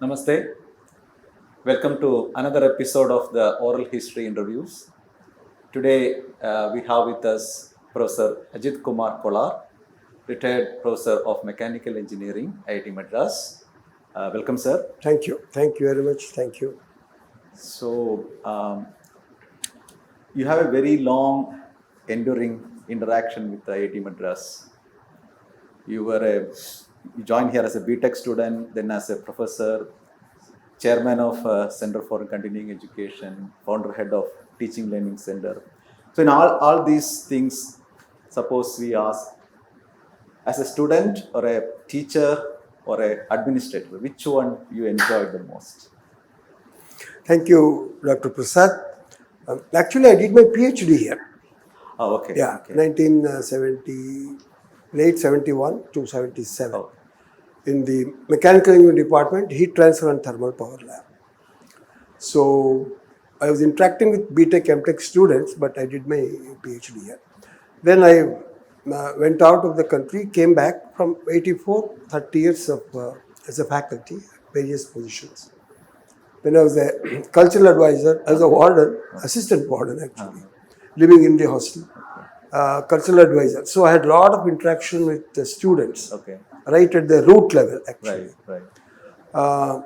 Namaste. Welcome to another episode of the Oral History Interviews. Today we have with us Professor Ajit Kumar Kolar, retired Professor of Mechanical Engineering, IIT Madras. Welcome, sir. Thank you. Thank you very much. Thank you. So, you have a very long, enduring interaction with the IIT Madras. You joined here as a BTech student, then as a professor, chairman of Center for Continuing Education, founder head of Teaching Learning Center. So in all these things, suppose we ask, as a student or a teacher or an administrator, which one you enjoyed the most? Thank you, Dr. Prasad. Actually, I did my PhD here. Oh, okay. Yeah, okay. 1970, late 71 to 77. Oh. In the Mechanical Engineering Department, Heat Transfer and Thermal Power Lab. So, I was interacting with BTech, MTech students, but I did my PhD here. Then I went out of the country, came back from 84, 30 years of, as a faculty, various positions. Then I was a cultural advisor, as a warden, assistant warden actually, living in the hostel, cultural advisor. So I had a lot of interaction with the students, right at the root level actually. Right.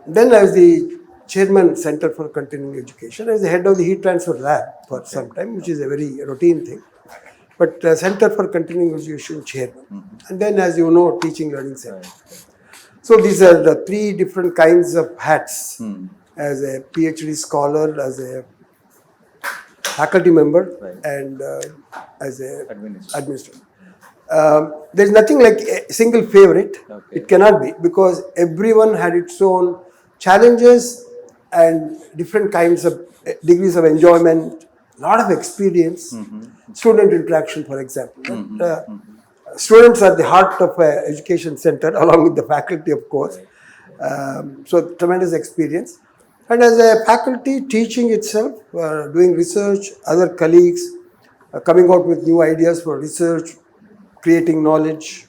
Then I was the chairman, Center for Continuing Education. I was the head of the Heat Transfer Lab for some time, which is a very routine thing. But Center for Continuing Education chairman. And then, as you know, Teaching Learning Center. Right. So these are the three different kinds of hats. As a PhD scholar, as a faculty member, Right. and as a administrator. There's nothing like a single favorite. It cannot be, because everyone had its own challenges and different kinds of degrees of enjoyment, a lot of experience, student interaction, for example. Students are the heart of an education center, along with the faculty, of course. So tremendous experience. And as a faculty, teaching itself, doing research, other colleagues, coming out with new ideas for research, creating knowledge.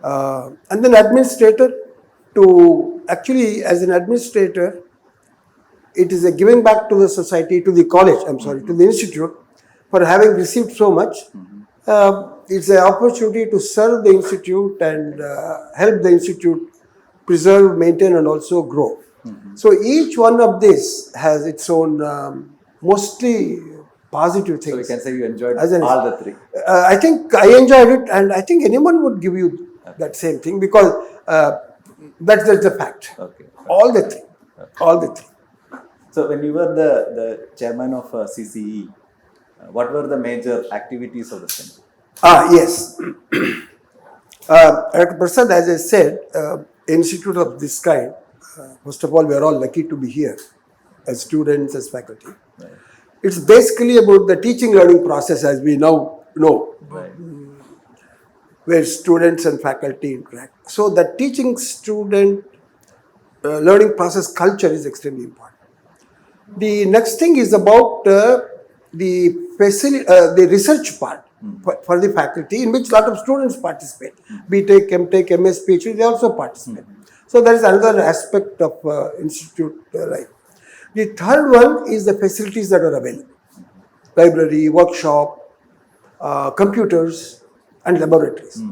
And then administrator, to actually, as an administrator, it is a giving back to the society, to the college, to the institute, for having received so much. It's an opportunity to serve the institute and help the institute preserve, maintain, and also grow. So each one of this has its own mostly positive things. So we can say you enjoyed all the three. I think I enjoyed it, and I think anyone would give you that same thing, because that's the fact. All the three. All the three. So when you were the chairman of CCE, what were the major activities of the center? Yes. Dr. Prasad, as I said, institute of this kind, first of all, we are all lucky to be here as students, as faculty. Right. It's basically about the teaching learning process, as we now know, where students and faculty interact. So the teaching student learning process culture is extremely important. The next thing is about the research part for the faculty, in which a lot of students participate. BTech, MTech, MS, PhD, they also participate. So that is another aspect of institute life. The third one is the facilities that are available. Library, workshop, computers, and laboratories.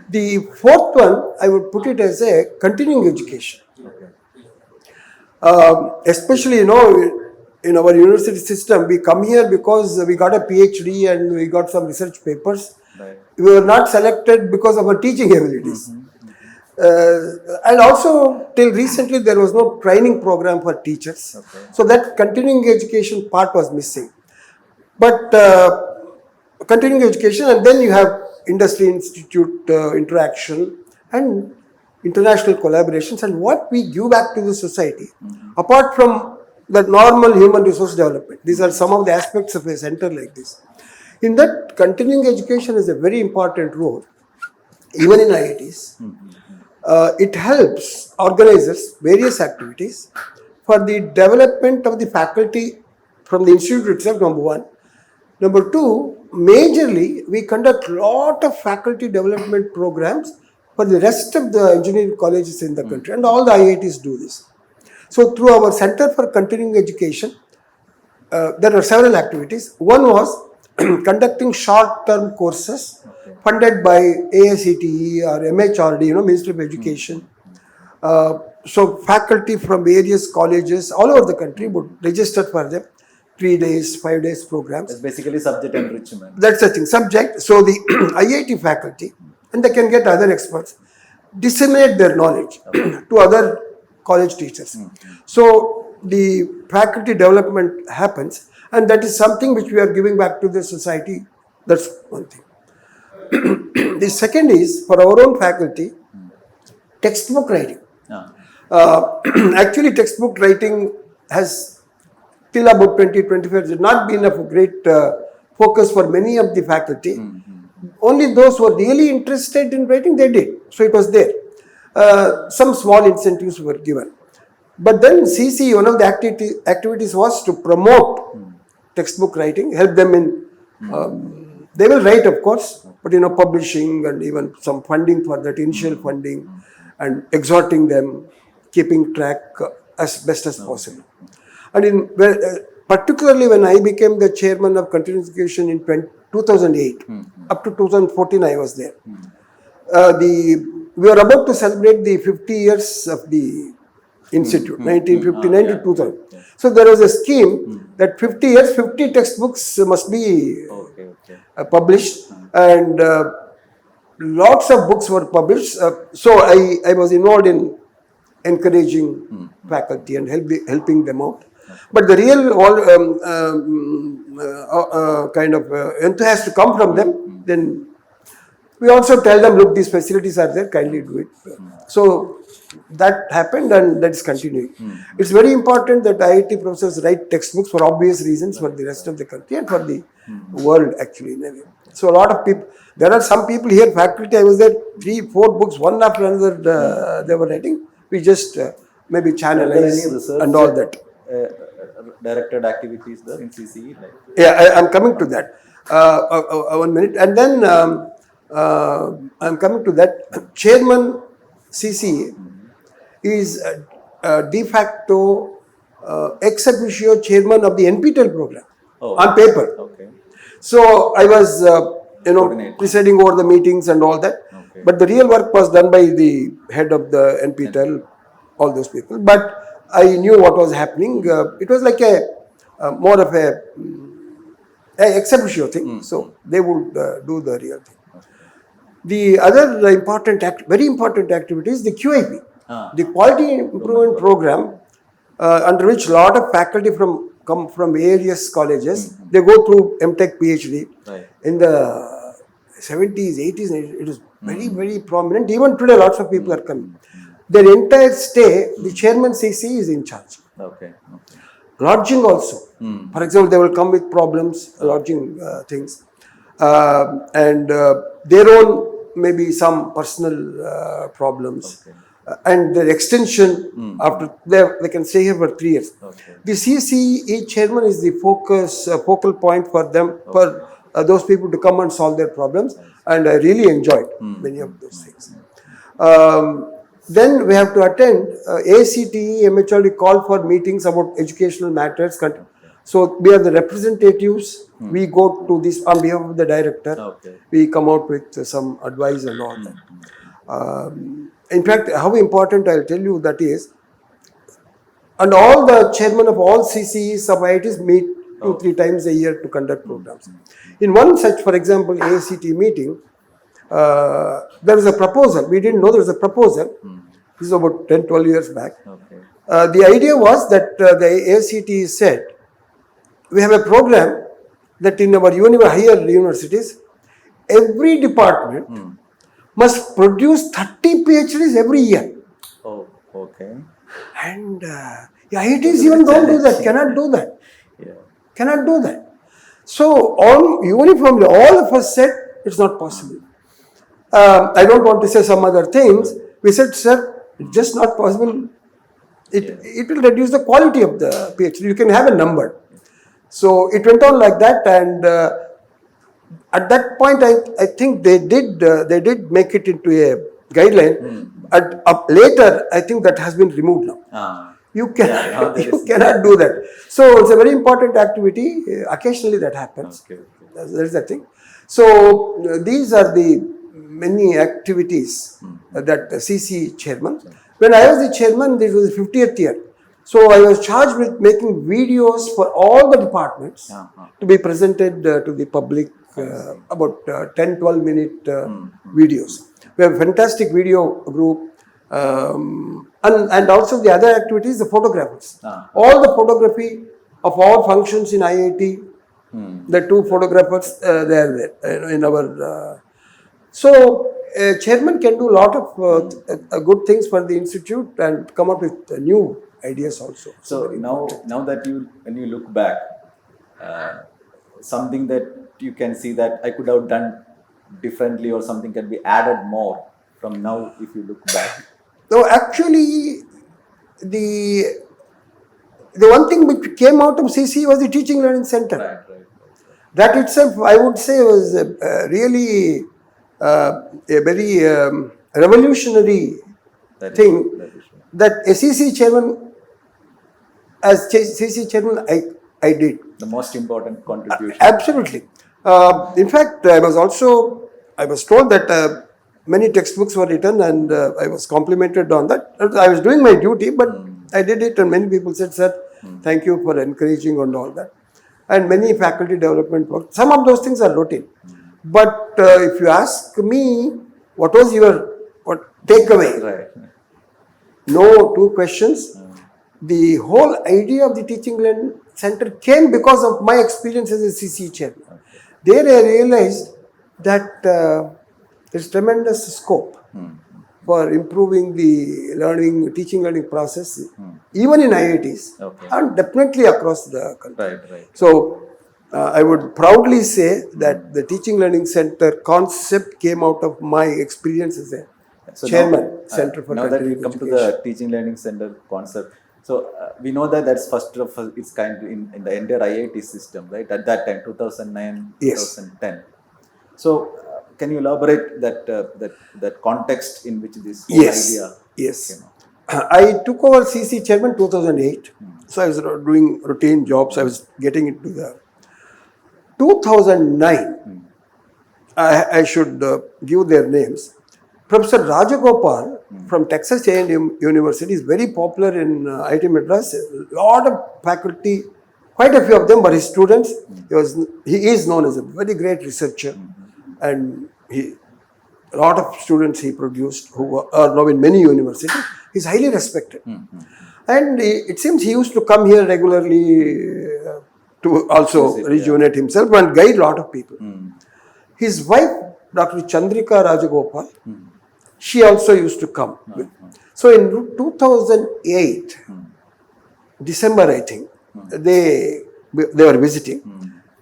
The fourth one, I would put it as a continuing education. Especially, in our university system, we come here because we got a PhD and we got some research papers. Right. We were not selected because of our teaching abilities. And also, till recently, there was no training program for teachers. So that continuing education part was missing. But continuing education, and then you have industry institute interaction and international collaborations, and what we give back to the society, apart from the normal human resource development. These are some of the aspects of a center like this. In that, continuing education is a very important role, even in IITs. It helps organizers various activities for the development of the faculty from the institute itself, number one. Number two, majorly, we conduct lot of faculty development programs for the rest of the engineering colleges in the country, and all the IITs do this. So through our Center for Continuing Education, there are several activities. One was conducting short-term courses funded by AICTE or MHRD, Ministry of Education. So faculty from various colleges all over the country would register for them. 3 days, 5 days programs. It's basically subject enrichment. That's the thing, subject. So the IIT faculty, and they can get other experts, disseminate their knowledge to other college teachers. So the faculty development happens, and that is something which we are giving back to the society. That's one thing. The second is, for our own faculty, textbook writing. Actually, textbook writing has till about 2025 has not been of a great focus for many of the faculty. Only those who are really interested in writing, they did. So it was there. Some small incentives were given. But then CC, one of the activities was to promote textbook writing, help them in, they will write of course, but publishing and even some funding for that, initial funding, and exhorting them, keeping track as best as possible. And particularly when I became the chairman of continuing education in 2008, up to 2014 I was there. We were about to celebrate the 50 years of the institute, 1959 to 2000. So there was a scheme that 50 years, 50 textbooks must be published, and lots of books were published. So I was involved in encouraging faculty and helping them out. But the real kind of enthusiasm to come from them, then we also tell them, look, these facilities are there, kindly do it. So that happened, and that is continuing. It's very important that IIT professors write textbooks for obvious reasons for the rest of the country and for the world actually. So a lot of people, there are some people here, faculty, I was there, 3-4 books, one after another they were writing. We just maybe channelize and all that. Directed activities there in CCE? Yeah, I'm coming to that. 1 minute. And then I'm coming to that. Chairman CCE is de facto ex officio chairman of the NPTEL program on paper. Okay. So I was, presiding over the meetings and all that. Okay. But the real work was done by the head of the NPTEL, all those people. But I knew what was happening. It was like more of a ex officio thing. So they would do the real thing. The other very important activity is the QIP, the Quality Improvement Program, under which a lot of faculty come from various colleges. They go through MTech, PhD. Right. In the 70s, 80s, it is very, very prominent. Even today, lots of people are coming. Their entire stay, the chairman CC is in charge. Okay. Lodging also. For example, they will come with problems, lodging things, and their own maybe some personal problems. Okay. And their extension after they can stay here for 3 years. Okay. The CCE chairman is the focal point for them, for those people to come and solve their problems, and I really enjoyed many of those things. Then we have to attend ACTE, MHRD call for meetings about educational matters. So we are the representatives. We go to this on behalf of the director. Okay. We come out with some advice and all that. In fact, how important I'll tell you that is, and all the chairman of all CCEs of IITs meet 2-3 times a year to conduct programs. In one such, for example, ACTE meeting, there was a proposal. We didn't know there was a proposal. This is about 10-12 years back. Okay. The idea was that the ACTE said, we have a program that in our higher universities, every department must produce 30 PhDs every year. Oh, okay. And IITs even don't do that, cannot do that. Yeah. Cannot do that. So uniformly, all of us said, it's not possible. I don't want to say some other things. We said, sir, it's just not possible. It will reduce the quality of the PhD. You can have a number. So it went on like that, and at that point, I think they did make it into a guideline. Later, I think that has been removed now. You cannot do that. So it's a very important activity. Occasionally that happens. Okay. That is the thing. So these are the many activities that the CC chairman. When I was the chairman, this was the 50th year. So I was charged with making videos for all the departments to be presented to the public, about 10-12 minute videos. We have a fantastic video group, and also the other activities, the photographers. All the photography of all functions in IIT, the two photographers, they are there in our. So chairman can do a lot of good things for the institute and come up with new ideas also. So now that when you look back, something that you can see that I could have done differently or something can be added more from now if you look back. No, actually, the one thing which came out of CC was the Teaching Learning Center. Right. That itself, I would say, was really a very revolutionary thing. That a CC chairman, as CC chairman, I did. The most important contribution. Absolutely. In fact, I was told that many textbooks were written, and I was complimented on that. I was doing my duty, but I did it, and many people said, "Sir, thank you for encouraging," and all that. And many faculty development work. Some of those things are routine. But if you ask me, what was your takeaway? Right. No two questions. The whole idea of the Teaching Learning Center came because of my experience as a CC chairman. There I realized that there's tremendous scope for improving the teaching learning process, even in IITs, and definitely across the country. Right. So I would proudly say that the Teaching Learning Center concept came out of my experience as a chairman, Center for Now that we Continuing come to Education. the Teaching Learning Center concept, so we know that that's first of its kind in the entire IIT system, right? At that time, 2009, Yes. 2010. So can you elaborate that context in which this whole idea came out? I took over CC chairman 2008. So I was doing routine jobs. I was getting into the 2009. I should give their names. Professor Rajagopal from Texas A&M University is very popular in IIT Madras. A lot of faculty, quite a few of them were his students. He is known as a very great researcher, and a lot of students he produced who are now in many universities. He's highly respected. And it seems he used to come here regularly to also rejuvenate himself and guide a lot of people. His wife, Dr. Chandrika Rajagopal, she also used to come. So in 2008, December, I think, they were visiting,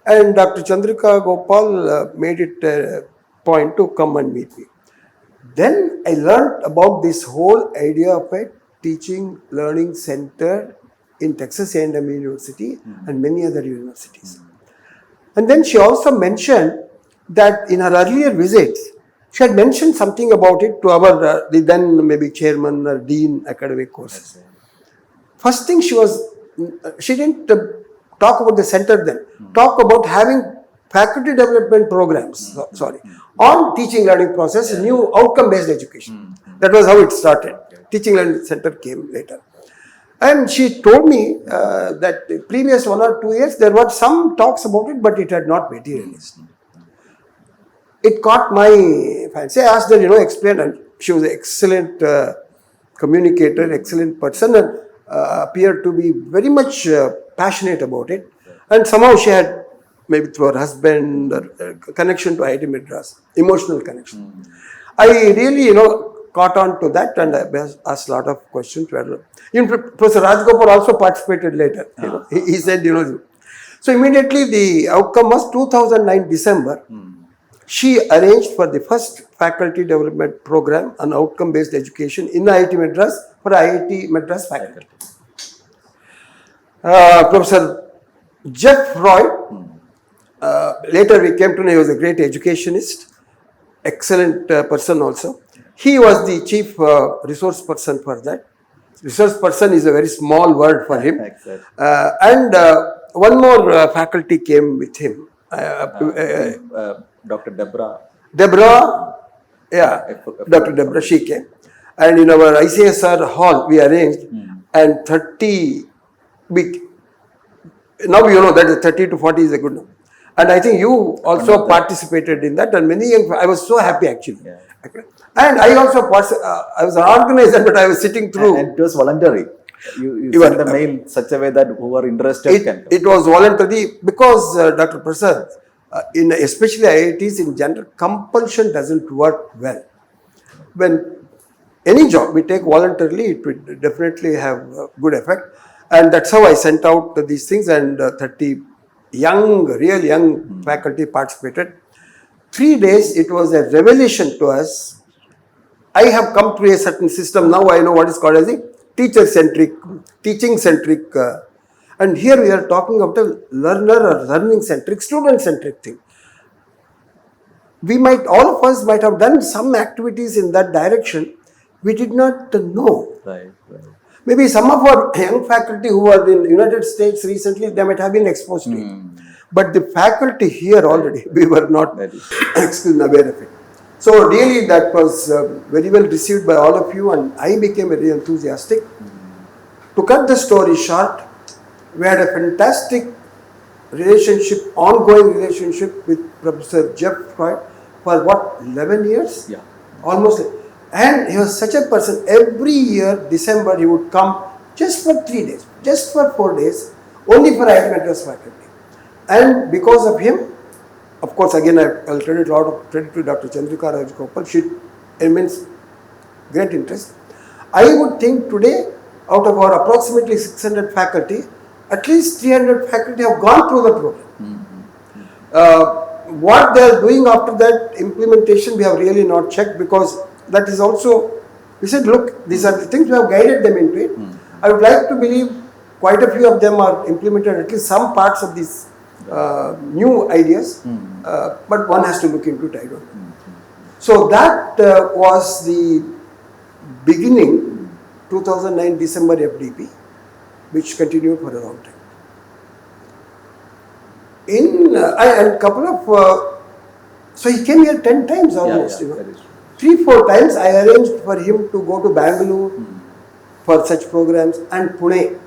and Dr. Chandrika Gopal made it a point to come and meet me. Then I learned about this whole idea of a teaching learning center in Texas A&M University and many other universities. And then she also mentioned that in her earlier visits, she had mentioned something about it to our the then maybe chairman or dean academic courses. First thing she didn't talk about the center then. Talk about having faculty development programs. On teaching learning process, new outcome based education. That was how it started. Teaching learning center came later. And she told me that the previous 1 or 2 years there were some talks about it, but it had not materialized. It caught my fancy. I asked her, explain, and she was an excellent communicator, excellent person, and appeared to be very much passionate about it. And somehow she had, maybe through her husband, connection to IIT Madras, emotional connection. I really, caught on to that, and I asked a lot of questions. Even Professor Rajgopal also participated later. He said, So immediately the outcome was 2009 December. She arranged for the first faculty development program on outcome-based education in IIT Madras for IIT Madras faculty. Professor Jeff Freud, later we came to know he was a great educationist, excellent person also. He was the chief resource person for that. Resource person is a very small word for him. Exactly. And one more faculty came with him. Dr. Deborah, yeah, Dr. Deborah, she came. And in our ICSR hall, we arranged, and 30, now you know that 30 to 40 is a good number. And I think you also participated in that, and many young, I was so happy actually. Yeah. And I also, I was an organizer, but I was sitting through. And it was voluntary. You sent the mail in such a way that who are interested can come. It was voluntary because Dr. Prasad, especially IITs in general, compulsion doesn't work well. When any job we take voluntarily, it will definitely have a good effect. And that's how I sent out these things, and 30 young, real young faculty participated. 3 days, it was a revelation to us. I have come to a certain system, now I know what is called as a teacher-centric, teaching-centric, and here we are talking about a learner or learning-centric, student-centric thing. We might, all of us might have done some activities in that direction, we did not know. Right. Maybe some of our young faculty who are in United States recently, they might have been exposed to it. But the faculty here already, we were not aware of it. So really that was very well received by all of you, and I became very enthusiastic. To cut the story short, we had a fantastic relationship, ongoing relationship with Professor Jeff Freud for what, 11 years? Yeah. Almost. And he was such a person, every year, December, he would come just for 3 days, just for 4 days, only for IIT Madras faculty. And because of him, of course, again, I'll credit a lot of credit to Dr. Chandrika Rajgopal, she immense great interest. I would think today, out of our approximately 600 faculty, at least 300 faculty have gone through the program. What they are doing after that implementation, we have really not checked, because that is also, we said, look, these are the things, we have guided them into it. I would like to believe quite a few of them are implemented, at least some parts of these new ideas, but one has to look into it, I don't know. So that was the beginning, 2009 December FDP, which continued for a long time. And couple of, so he came here 10 times almost, you know. 3-4 times I arranged for him to go to Bangalore for such programs, and Pune.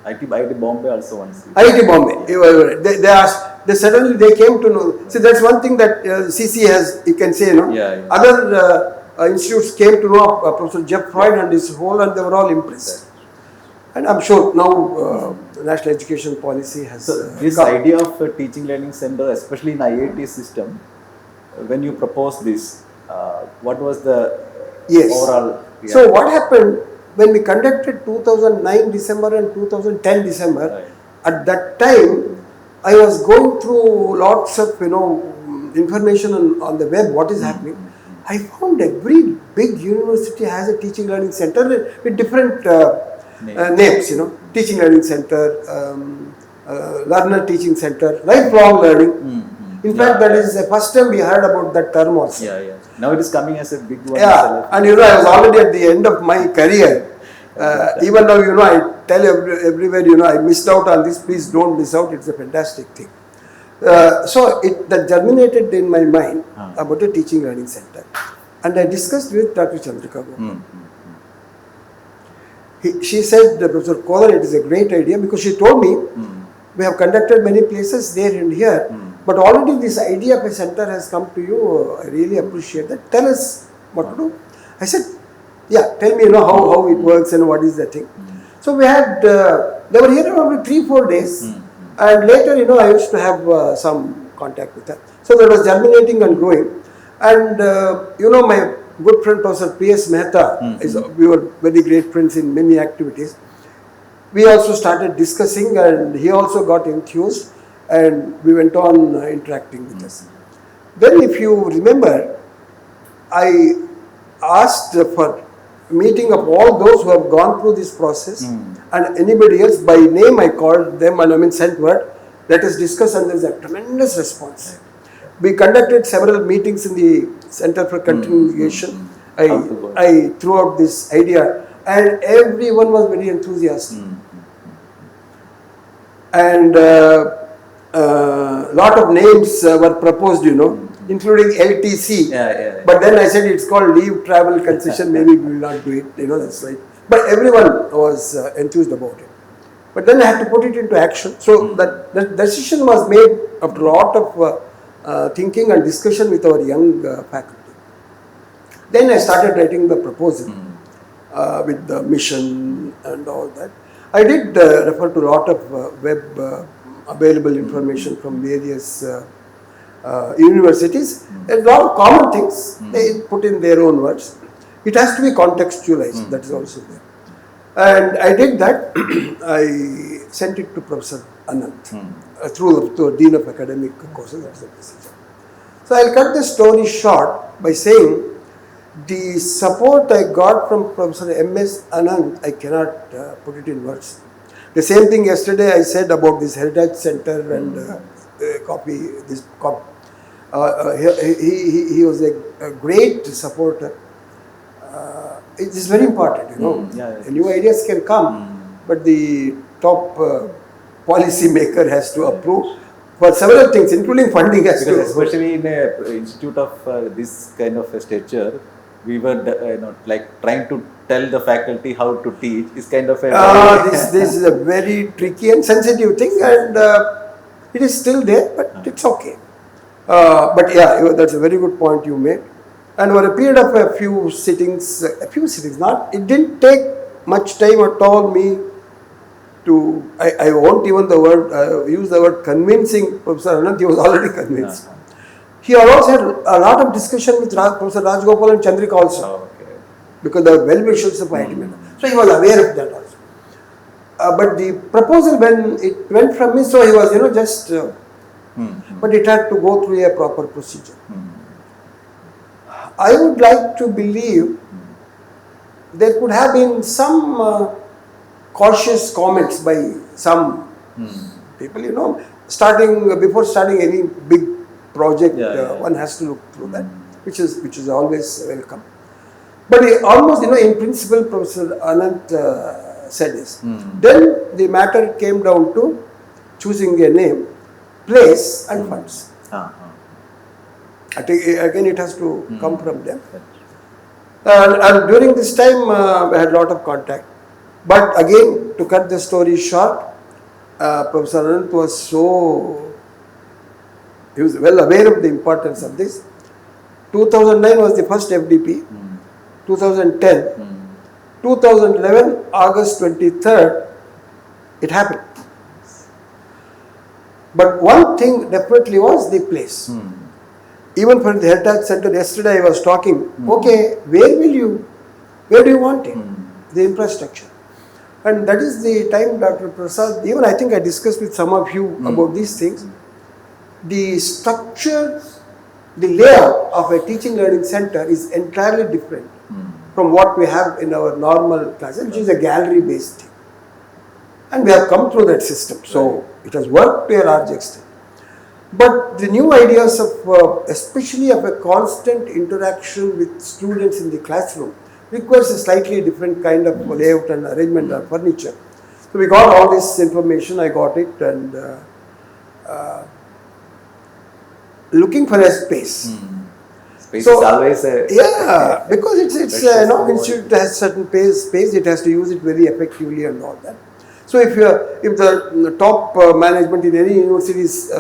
IIT Bombay also once. IIT Bombay. They suddenly came to know. See, that's one thing that CC has, you can say, you know. Other institutes came to know Professor Jeff Freud and his whole, and they were all impressed. And I'm sure now the National Education Policy has. So this idea of a teaching learning center, especially in IIT system, when you proposed this, what was the overall? Yeah. So what happened when we conducted 2009 December and 2010 December? At that time, I was going through lots of information on the web. What is happening? I found every big university has a teaching learning center with different names. Teaching learning center, learner teaching center, lifelong learning. In fact, that is the first time we heard about that term also. Now it is coming as a big one. And I was already at the end of my career. Even though, I tell everywhere, I missed out on this, please don't miss out, it's a fantastic thing. So that germinated in my mind about a teaching learning center. And I discussed with Dr. Chandrika. She said, Professor Kolar, it is a great idea, because she told me, we have conducted many places there and here, but already this idea of a center has come to you. I really appreciate that. Tell us what to do. I said, yeah, tell me, how it works and what is the thing. So we had, they were here about 3-4 days, and later, I used to have some contact with her. So that was germinating and growing. And, my good friend Professor P.S. Mehta, we were very great friends in many activities. We also started discussing, and he also got enthused, and we went on interacting with us. Then, if you remember, I asked for meeting of all those who have gone through this process and anybody else. By name I called them and sent word, let us discuss, and there is a tremendous response. We conducted several meetings in the Center for Continuation. I threw out this idea and everyone was very enthusiastic. And lot of names were proposed, including LTC. But then I said it's called leave travel concession, maybe we will not do it, that's right. But everyone was enthused about it. But then I had to put it into action. So that decision was made after a lot of thinking and discussion with our young faculty. Then I started writing the proposal with the mission and all that. I did refer to a lot of web available information from various universities. There's a lot of common things they put in their own words. It has to be contextualized, that is also there. And I did that. I sent it to Professor Anant through the Dean of Academic Courses, that's the procedure. So I'll cut the story short by saying the support I got from Professor M.S. Anand, I cannot put it in words. The same thing yesterday I said about this Heritage Center and he was a great supporter. It is very important, New ideas can come, but the top policy maker has to approve for several things, including funding has to. Especially in an institute of this kind of a stature, we were trying to tell the faculty how to teach is kind of a this is a very tricky and sensitive thing, and it is still there, but it's okay. But yeah, that's a very good point you made. And over a period of a few sittings, it didn't take much time at all me to, I won't even use the word convincing Professor Anand, he was already convinced. He also had a lot of discussion with Professor Rajgopal and Chandrika also, because they were well-wishers of IIT. So he was aware of that also. But the proposal, when it went from me, so he was, but it had to go through a proper procedure. I would like to believe there could have been some cautious comments by some people, before starting any big project, one has to look through that, which is always welcome. But almost, in principle, Professor Anant said this. Then the matter came down to choosing a name, place and funds. Again, it has to come from them. And during this time, I had a lot of contact. But again, to cut the story short, Professor Anant was he was well aware of the importance of this. 2009 was the first FDP. 2010. 2011, August 23rd, it happened. But one thing definitely was the place. Even for the Heritage Center, yesterday I was talking, okay, where do you want it? The infrastructure. And that is the time, Dr. Prasad, even I think I discussed with some of you about these things. The structure, the layout of a teaching learning center is entirely different from what we have in our normal classes, which is a gallery-based thing. And we have come through that system, so it has worked to a large extent. But the new ideas of, especially of a constant interaction with students in the classroom, requires a slightly different kind of layout and arrangement of furniture. So we got all this information, I got it, and looking for a space. Space is always a... Yeah, because it's institute has certain space, it has to use it very effectively and all that. So if the top management in any university is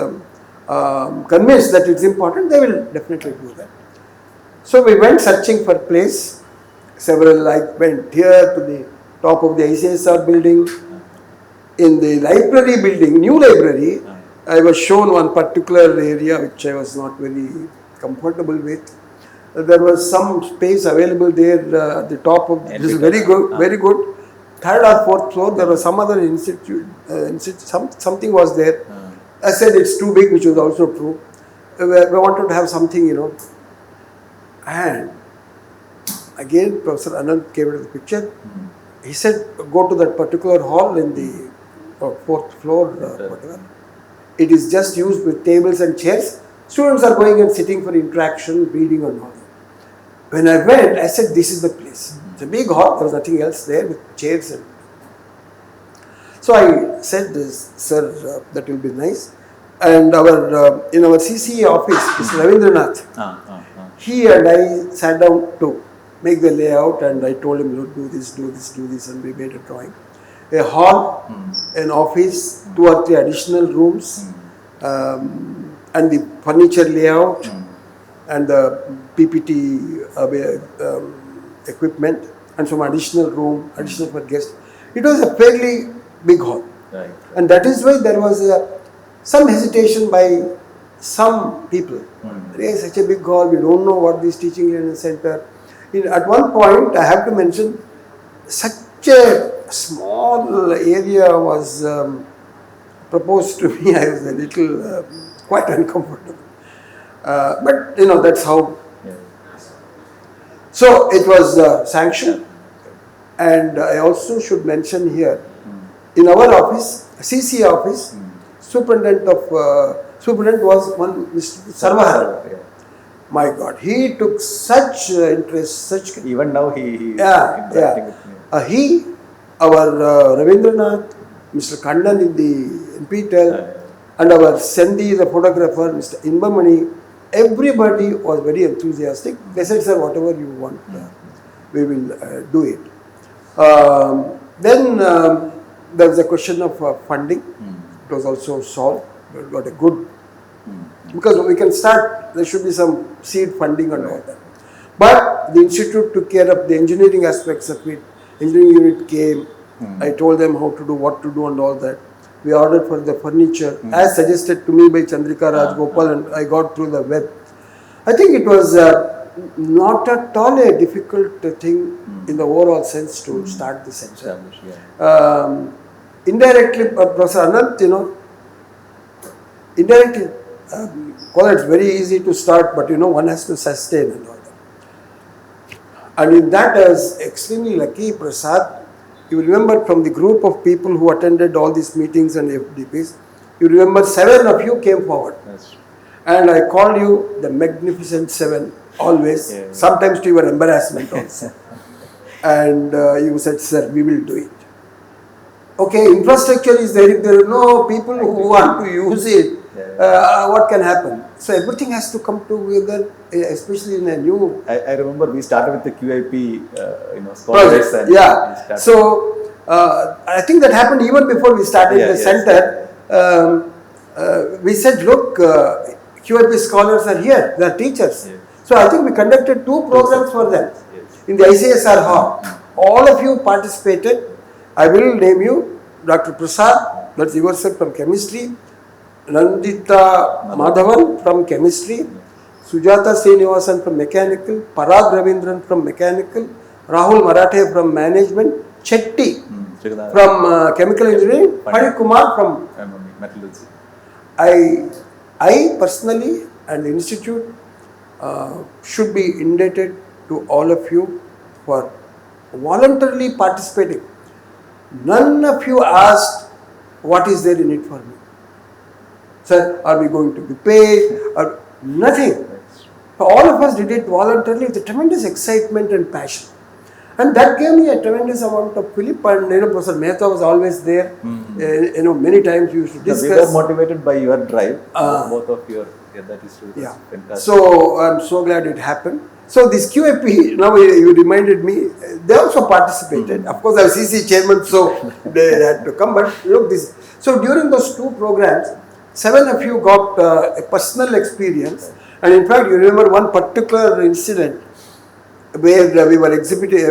convinced that it's important, they will definitely do that. So we went searching for place. I went here to the top of the ICSR building. In the library building, new library, I was shown one particular area which I was not very comfortable with. There was some space available there at the top of this is very good. Third or fourth floor, there was some other institute, something was there. I said it's too big, which was also true. We wanted to have something, and again Professor Anand came into the picture. He said, go to that particular hall in the fourth floor, whatever. It is just used with tables and chairs. Students are going and sitting for interaction, reading and all. When I went, I said, this is the place. It's a big hall, there was nothing else there with chairs. And so I said this, sir, that will be nice. And in our CCA office, Mr. Ravindranath, he and I sat down to make the layout, and I told him, look, do this, and we made a drawing. A hall, an office, 2 or 3 additional rooms, and the furniture layout, and the PPT equipment, and some additional room, additional for guests. It was a fairly big hall. Right. And that is why there was some hesitation by some people. There is such a big hall, we don't know what this teaching learning center. At one point, I have to mention, such a small area was proposed to me. I was a little quite uncomfortable. But that's how. So it was sanctioned, and I also should mention here, in our office, CCA office, superintendent was one Mr. Sarvahar. My God, he took such interest, even now he interacting with me. He, our Ravindranath, Mr. Kandan in Peter, and our Sendi, the photographer, Mr. Inbamani, everybody was very enthusiastic. They said, sir, whatever you want, we will do it. Then there was a question of funding. It was also solved. We got a good, because we can start, there should be some seed funding and all that. But the institute took care of the engineering aspects of it. Engineering unit came. I told them how to do, what to do and all that. We ordered for the furniture as suggested to me by Chandrika Rajgopal, and I got through the web. I think it was not at all a difficult thing in the overall sense to start the center. Indirectly, Professor Anand, indirectly, it's very easy to start, but one has to sustain and all that. And in that, I was extremely lucky, Prasad. You remember from the group of people who attended all these meetings and FDPs, you remember 7 of you came forward. That's true. And I called you the Magnificent 7 always, sometimes to your embarrassment also. And you said, sir, we will do it. Okay, infrastructure is there. If there are no people who want to use it, what can happen? So everything has to come together, especially in a new. I remember we started with the QIP, scholars. And so I think that happened even before we started the center. We said, look, QIP scholars are here. They are teachers. So I think we conducted 2 programs for them in the ICSR hall. All of you participated. I will name you Dr. Prasad, that's yourself from chemistry, Nandita Madhavan from chemistry, Sujata Srinivasan from mechanical, Parag Ravindran from mechanical, Rahul Marathe from management, Chetty from chemical engineering, Hari Kumar from metallurgy. I personally and the institute should be indebted to all of you for voluntarily participating. None of you asked, what is there in it for me? Sir, are we going to be paid? Or nothing. All of us did it voluntarily with a tremendous excitement and passion. And that gave me a tremendous amount of fillip. And Professor Mehta was always there. Many times we used to discuss. We were motivated by your drive, both of your, that is true. Fantastic. So I'm so glad it happened. So this QAP, now you reminded me, they also participated. Of course, I was CC chairman, so they had to come. But look, this. So during those 2 programs, 7 of you got a personal experience. And in fact, you remember one particular incident where we were exhibiting,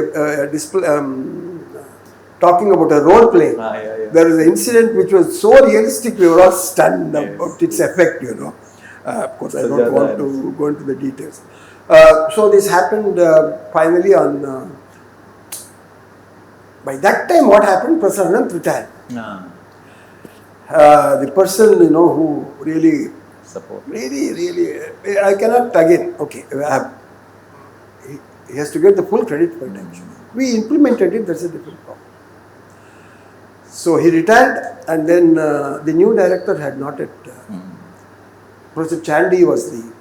talking about a role play. There was an incident which was so realistic, we were all stunned about its effect, Of course, I don't want to go into the details. So this happened finally on, by that time what happened, Professor Anand retired. The person, who really, really, I cannot again, okay, he has to get the full credit for it actually. We implemented it, that's a different problem. So he retired, and then the new director had not yet. Professor Chandy was the,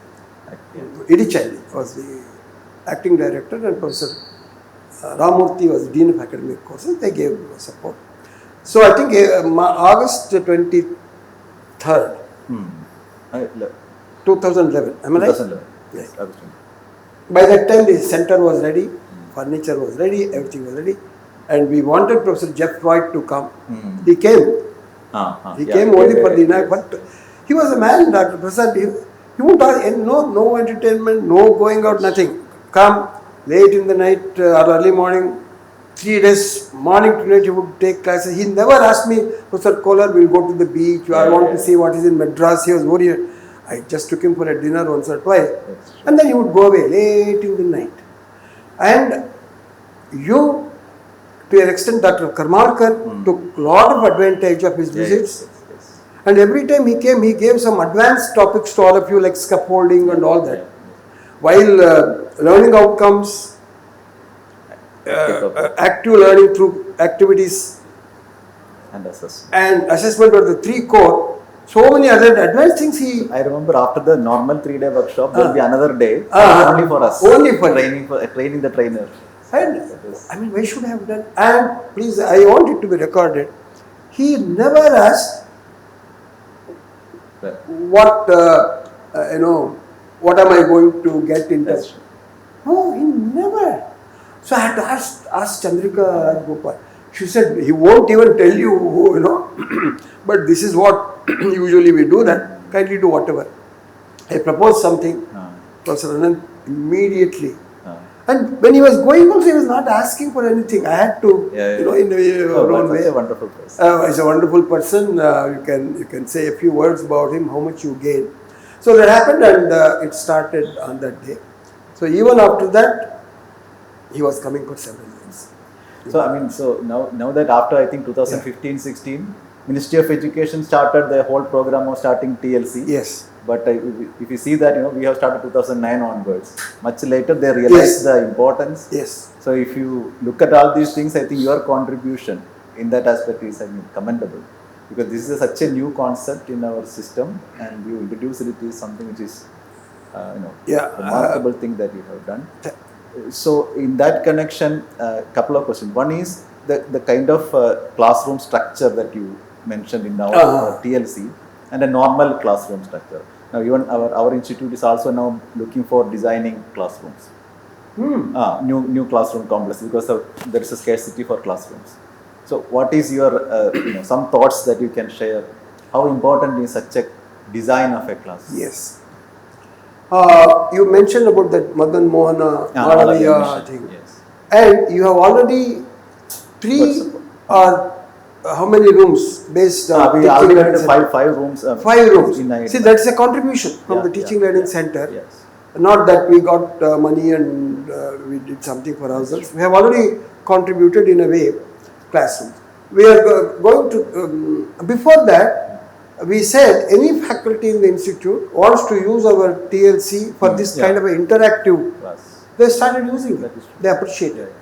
Edi Chandy was the acting director, and Professor Ramurthy was the Dean of Academic Courses. They gave support. So I think August 23rd, 2011. Am I right? 2011. Yes. By that time, the center was ready, furniture was ready, everything was ready, and we wanted Professor Jeff White to come. He came. He came only for the night, but he was a man, Dr. Prasad. He won't ask, no entertainment, no going out, nothing. Come late in the night or early morning, 3 days, morning to night, he would take classes. He never asked me, Professor Kolar, we'll go to the beach, I want to see what is in Madras. He was worried. I just took him for a dinner once or twice. And then he would go away late in the night. And you, to an extent, Dr. Karmarkar took a lot of advantage of his visits. And every time he came, he gave some advanced topics to all of you, like scaffolding and all that. While learning outcomes, active learning through activities and assessment. And assessment were the 3 core. So many other advanced things he... I remember after the normal 3-day workshop, there will be another day only for us. Only for training the trainer. And I mean, why should I have done? And please, I want it to be recorded. He never asked what, what am I going to get in touch? No, he never. So I had to ask Chandrika Gopal. She said, he won't even tell you, but this is what usually we do, that kindly do whatever. I proposed something, Professor Anand immediately. And when he was going also, he was not asking for anything. I had to, in a own way. He's a wonderful person. He's a wonderful person. You can say a few words about him, how much you gain. So that happened, and it started on that day. So even after that, he was coming for several years. So I mean, so now that after I think 2015-16, Ministry of Education started the whole program of starting TLC. Yes. But if you see that, we have started 2009 onwards. Much later, they realized the importance. Yes. So if you look at all these things, I think your contribution in that aspect is, commendable. Because this is such a new concept in our system, and you introduce it is something which is, remarkable thing that you have done. So in that connection, couple of questions. One is the kind of classroom structure that you mentioned in our TLC, and a normal classroom structure. Now even our institute is also now looking for designing classrooms, new classroom complex, because there is a scarcity for classrooms. So what is your some thoughts that you can share? How important is such a design of a class? Yes. You mentioned about that Madan Mohana Malaviya thing. Yes. And you have already 3 or how many rooms based on we already had five rooms. 5 rooms. See, that's a contribution from the Teaching Learning Center. Yes. Not that we got money and we did something for ourselves. We have already contributed in a way classrooms. We are going to, before that, we said any faculty in the institute wants to use our TLC for this kind of an interactive class. They started using it. They appreciate it.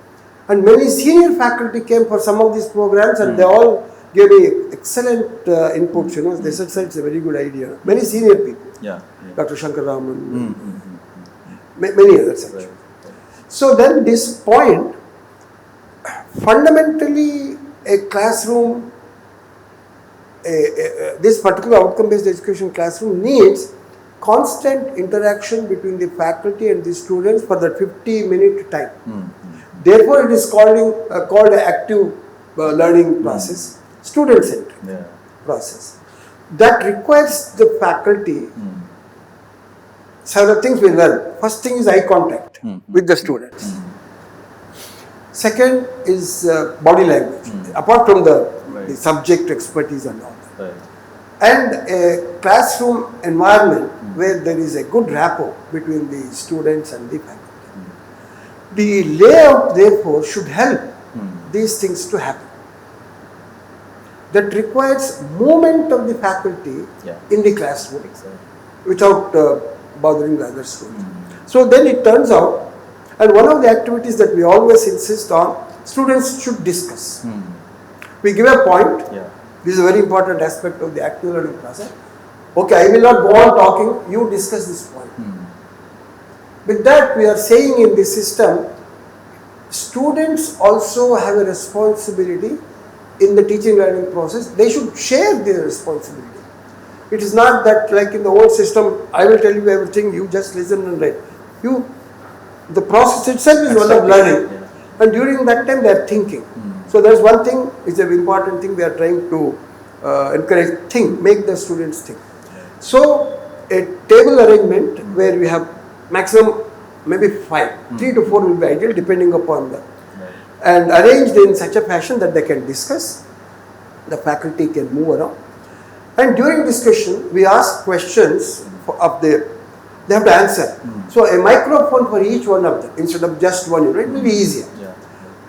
And many senior faculty came for some of these programs, and they all gave me excellent inputs. They said it's a very good idea. Many senior people. Dr. Shankar Raman, many others actually. So then this point, fundamentally a classroom, this particular outcome-based education classroom needs constant interaction between the faculty and the students for that 50-minute time. Therefore, it is called an active learning process, student-centric process. That requires the faculty. Several things we learn. First thing is eye contact with the students. Second is body language, apart from the subject expertise and all that. And a classroom environment where there is a good rapport between the students and the faculty. The layout, therefore, should help these things to happen. That requires movement of the faculty in the classroom without bothering the other students. So then it turns out And one of the activities that we always insist on, students should discuss. We give a point. Yeah. This is a very important aspect of the active learning process. Okay, I will not go on talking, you discuss this point. With that, we are saying in this system, students also have a responsibility in the teaching learning process. They should share their responsibility. It is not that like in the old system, I will tell you everything, you just listen and write. The process itself is one of learning. Yeah. And during that time, they are thinking. So that's one thing, it's an important thing we are trying to encourage, make the students think. So a table arrangement where we have maximum maybe 5, 3 to 4 will be ideal depending upon the, and arranged in such a fashion that they can discuss, the faculty can move around. And during discussion, we ask questions of they have to answer. So a microphone for each one of them instead of just one, it will be easier. Yeah.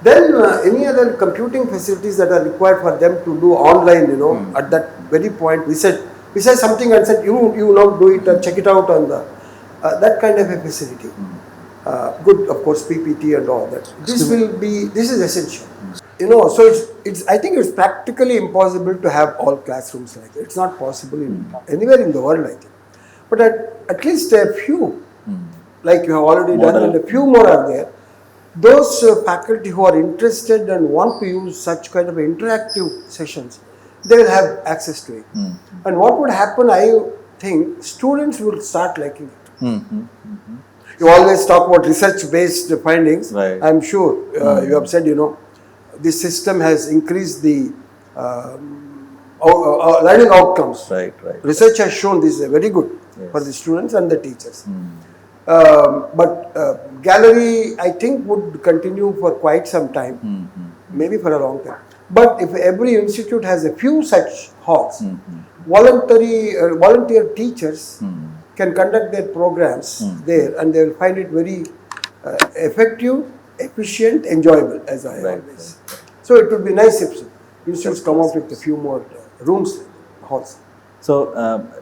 Then any other computing facilities that are required for them to do online, at that very point, we said something and said, you now do it and check it out on the, that kind of a facility. Good, of course, PPT and all that. This is essential. So I think it's practically impossible to have all classrooms like that. It's not possible anywhere in the world, I think. But at least a few, like you have already done, and a few more are there. Those faculty who are interested and want to use such kind of interactive sessions, they will have access to it. And what would happen, I think, students will start liking it. You always talk about research-based findings. Right. I'm sure you have said, this system has increased the learning outcomes. Right. Research has shown this is very good for the students and the teachers. But gallery, I think, would continue for quite some time, maybe for a long time. But if every institute has a few such halls, volunteer teachers can conduct their programs there, and they will find it very effective, efficient, enjoyable, as I always. So it would be nice if institutes come up with a few more rooms, halls. So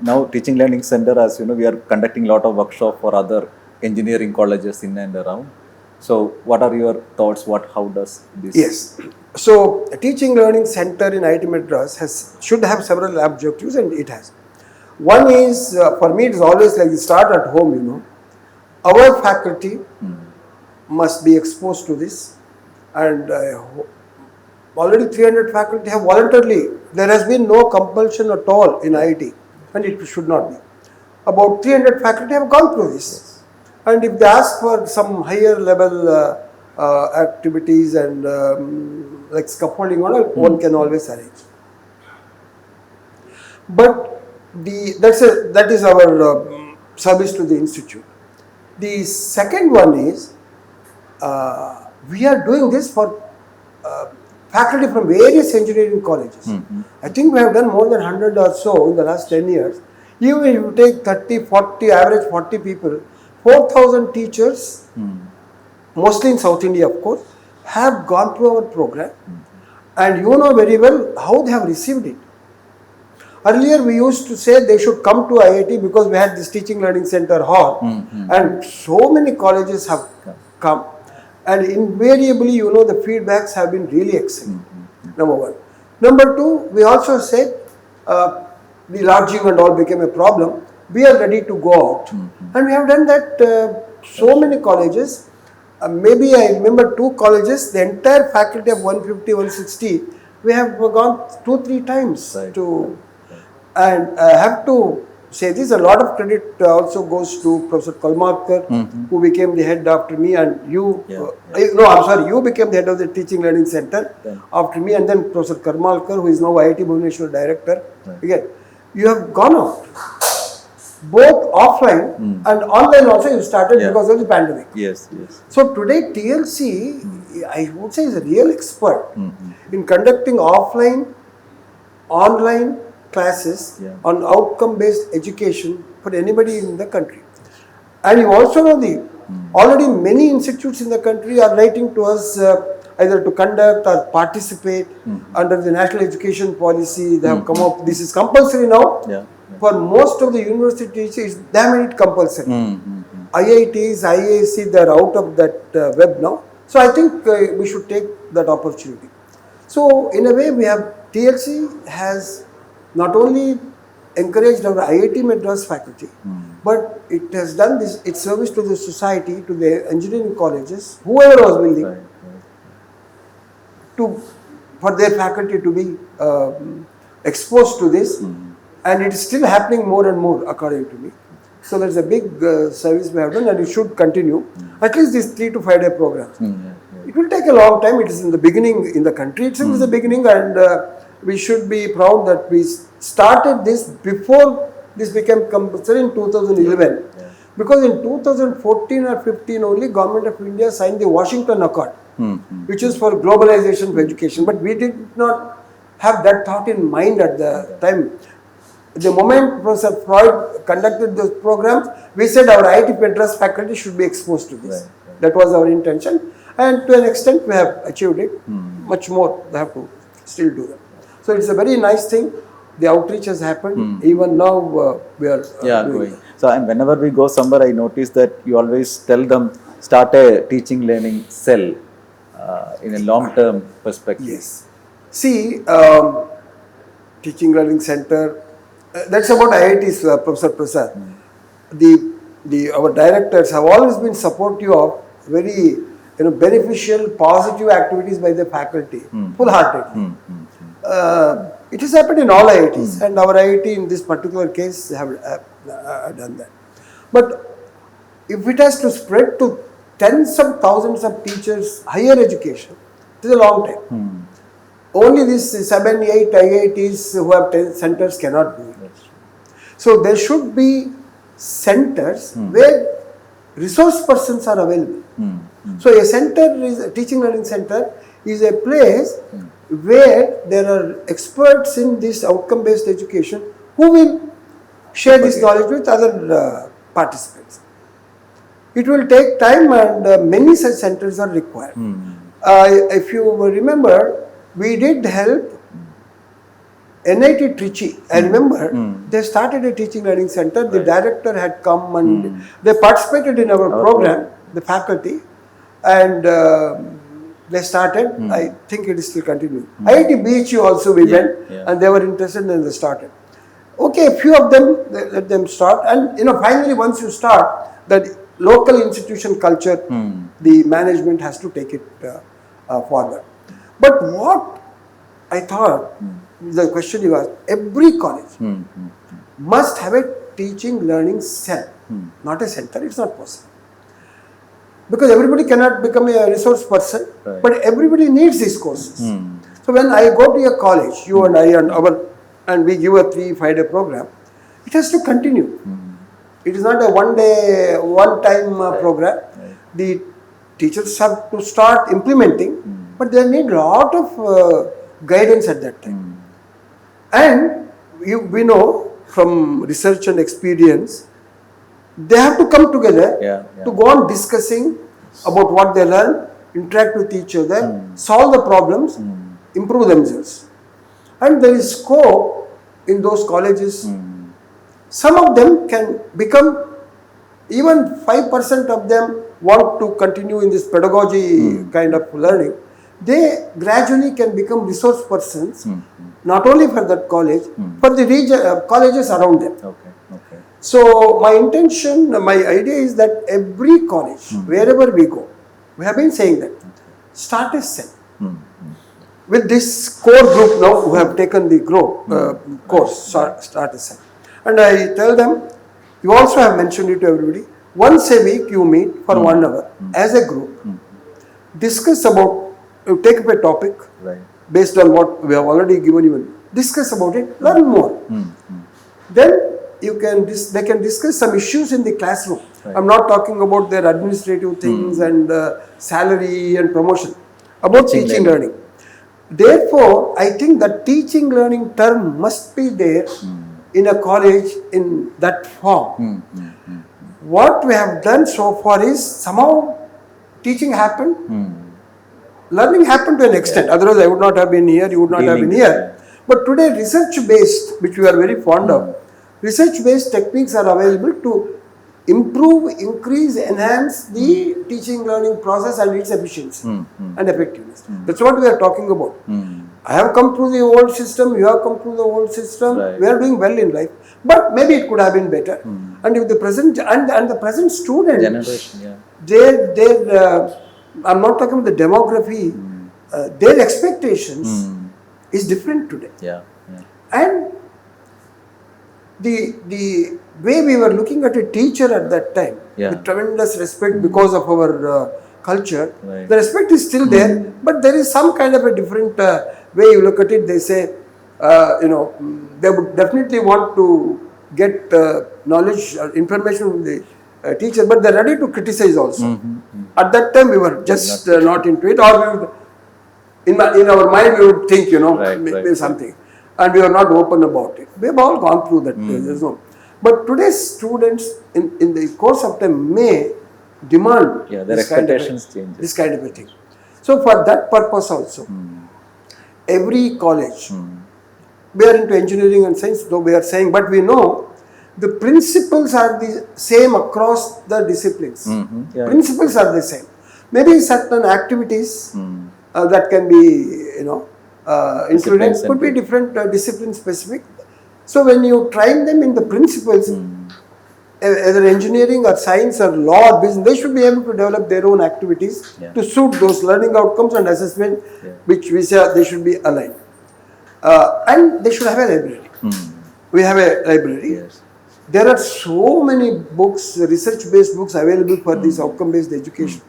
now Teaching Learning Center, as you know, we are conducting a lot of workshop for other engineering colleges in and around. So what are your thoughts? How does this? Yes. So a Teaching Learning Center in IIT Madras should have several objectives, and it has. One is, for me, it is always like you start at home, Our faculty must be exposed to this, and already 300 faculty have voluntarily, there has been no compulsion at all in IIT, and it should not be. About 300 faculty have gone through this, and if they ask for some higher level activities and like scaffolding, one can always arrange. But that is our service to the institute. The second one is, we are doing this for faculty from various engineering colleges. I think we have done more than 100 or so in the last 10 years. Even if you take 30, 40, average 40 people, 4,000 teachers, mostly in South India, of course, have gone through our program. And you know very well how they have received it. Earlier, we used to say they should come to IIT because we had this Teaching Learning Center hall, and so many colleges have come. And invariably, the feedbacks have been really excellent, number one. Number two, we also said the lodging and all became a problem. We are ready to go out. And we have done that so many colleges. Maybe I remember 2 colleges, the entire faculty of 150, 160, we have gone 2-3 times to, and I have to say this, a lot of credit also goes to Professor Kalmarkar, who became the head after me, and you, you became the head of the Teaching Learning Center after me, and then Professor Kalmarkar, who is now IIT Bhubaneswar director. Again, you have gone out, both offline and online also you started because of the pandemic. Yes. So today TLC, I would say, is a real expert in conducting offline, online classes on outcome-based education for anybody in the country. And you also know already many institutes in the country are writing to us either to conduct or participate under the National Education Policy. They have come up, this is compulsory now. For most of the universities, they have made it compulsory. IITs, IAC, they are out of that web now. So I think we should take that opportunity. So in a way, we have TLC has not only encouraged our IIT Madras faculty, but it has done this, its service to the society, to the engineering colleges, whoever was willing to, for their faculty to be exposed to this, and it is still happening more and more according to me. So there's a big service we have done, and it should continue, at least these 3 to 5 day programs. It will take a long time. It is in the beginning in the country itself is the beginning, and we should be proud that we started this before this became compulsory in 2011. Because in 2014 or 15 only, Government of India signed the Washington Accord, which is for globalization of education. But we did not have that thought in mind at the time. The moment Professor Freud conducted those programs, we said our IIT Madras faculty should be exposed to this. That was our intention, and to an extent we have achieved it. Much more they have to still do that. So it's a very nice thing. The outreach has happened. Even now we are going. So and whenever we go somewhere, I notice that you always tell them start a teaching learning cell in a long-term perspective. Yes. See, teaching learning center. That's about IIT's, Professor Prasad. Our directors have always been supportive of very beneficial, positive activities by the faculty, full-heartedly. It has happened in all IITs, and our IIT in this particular case have done that. But if it has to spread to tens of thousands of teachers, higher education, it is a long time. Only these 7, 8 IITs who have 10 centers cannot do it. So there should be centers where resource persons are available. So a center is a teaching learning center is a place where there are experts in this outcome-based education who will share this knowledge with other participants. It will take time, and many such centers are required. If you remember, we did help NIT Trichy. I remember they started a teaching learning center. The director had come and they participated in our program, the faculty, and they started. I think it is still continuing. IIT BHU also we went, and they were interested and they started. Okay, a few of them, let them start, and finally once you start, that local institution culture, the management has to take it forward. But what I thought, the question you asked, every college must have a teaching learning cell, not a center. It's not possible. Because everybody cannot become a resource person, but everybody needs these courses. So when I go to a college, you and I and we give a 3-5 day program, it has to continue. It is not a one-time program. The teachers have to start implementing, but they need a lot of guidance at that time. And we know from research and experience, they have to come together to go on discussing about what they learn, interact with each other, solve the problems, improve themselves. And there is scope in those colleges. Some of them can become, even 5% of them want to continue in this pedagogy kind of learning. They gradually can become resource persons, not only for that college, for the region, colleges around them. So my intention, my idea is that every college, wherever we go, we have been saying that, start a cell. With this core group now, who have taken the course, start a cell. And I tell them, you also have mentioned it to everybody, once a week you meet for 1 hour as a group, discuss about, you take up a topic based on what we have already given you, discuss about it, learn more. Then they can discuss some issues in the classroom. I'm not talking about their administrative things and salary and promotion, about teaching learning. Therefore, I think that teaching learning term must be there in a college in that form. What we have done so far is somehow teaching happened, learning happened to an extent. Otherwise, I would not have been here, you would not have been here. But today, research based, which we are very fond of, research based techniques are available to improve, increase, enhance the teaching learning process and its efficiency and effectiveness. That's what we are talking about. I have come through the old system, you have come through the old system, we are doing well in life, but maybe it could have been better. And if the present and the present student generation, I'm not talking about the demography, their expectations is different today. And the way we were looking at a teacher at that time, with tremendous respect because of our culture, the respect is still there, but there is some kind of a different way you look at it. They say, they would definitely want to get knowledge or information from the teacher, but they're ready to criticize also. At that time, we were just not into it, or we would, in our mind, we would think, maybe something. And we are not open about it. We have all gone through that. There's no. But today's students, in the course of time, may demand their expectations change. This kind of a thing. So for that purpose also, every college, we are into engineering and science, though we are saying, but we know the principles are the same across the disciplines. Principles are the same. Maybe certain activities that can be, included could be different discipline specific. So when you train them in the principles, either engineering or science or law or business, they should be able to develop their own activities to suit those learning outcomes and assessment which we say they should be aligned. And they should have a library. We have a library. There are so many books, research-based books available for this outcome-based education.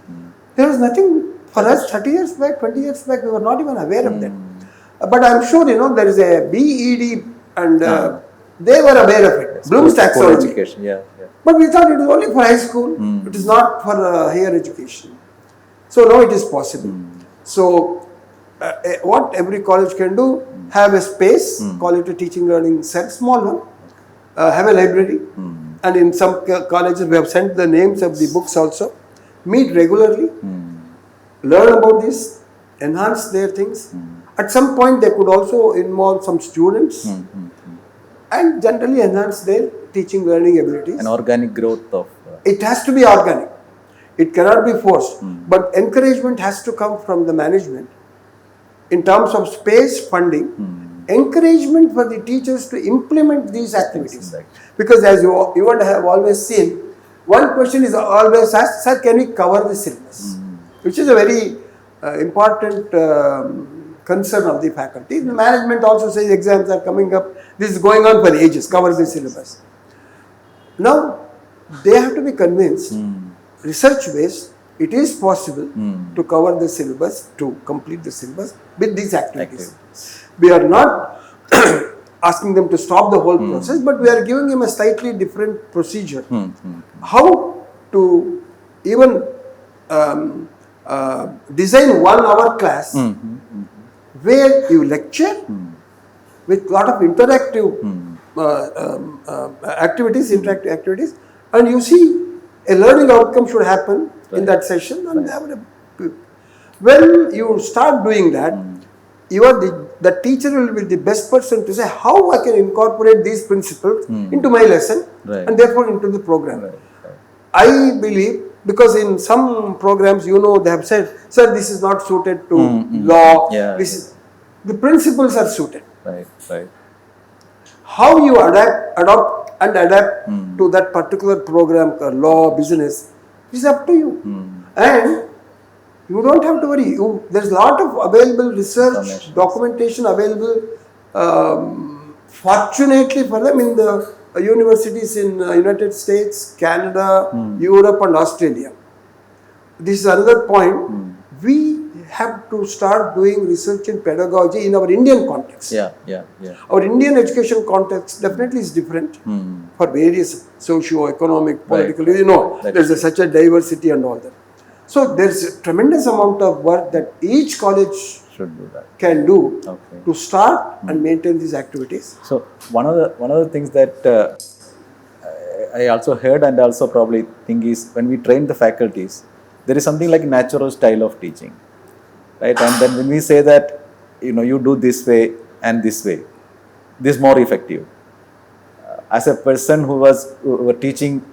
There was nothing for us 30 years back, 20 years back, we were not even aware of that. But I'm sure, there is a BED and they were aware of it. Bloom's taxonomy. But we thought it was only for high school. It is not for higher education. So now it is possible. So what every college can do, have a space, call it a teaching learning cell, small one, have a library, and in some colleges we have sent the names of the books also, meet regularly, learn about this, enhance their things. At some point they could also involve some students and generally enhance their teaching learning abilities. An organic growth of... It has to be organic. It cannot be forced. But encouragement has to come from the management in terms of space, funding, encouragement for the teachers to implement these activities. Because as you would have always seen, one question is always asked, sir, can we cover the syllabus? Which is a very important concern of the faculty. The management also says exams are coming up. This is going on for ages, cover the syllabus. Now, they have to be convinced, research-based, it is possible to cover the syllabus, to complete the syllabus with these activities. We are not asking them to stop the whole process, but we are giving them a slightly different procedure. How to even design 1 hour class where you lecture with lot of interactive activities, interactive activities, and you see a learning outcome should happen in that session. And when you start doing that, you are the teacher will be the best person to say how I can incorporate these principles into my lesson and therefore into the program. I believe, because in some programs, they have said, sir, this is not suited to law. The principles are suited. How you adopt and adapt to that particular program, law, business, is up to you. And you don't have to worry. There's a lot of available research, documentation available, fortunately for them, in the universities in United States, Canada, Europe and Australia. This is another point. We have to start doing research in pedagogy in our Indian context. Our Indian education context definitely is different for various socio-economic, political, there's such a diversity and all that. So there's a tremendous amount of work that each college can do to start and maintain these activities. So one of the things that I also heard and also probably think is, when we train the faculties, there is something like natural style of teaching, right? And then when we say that, you do this way and this way, this is more effective. as a person who were teaching,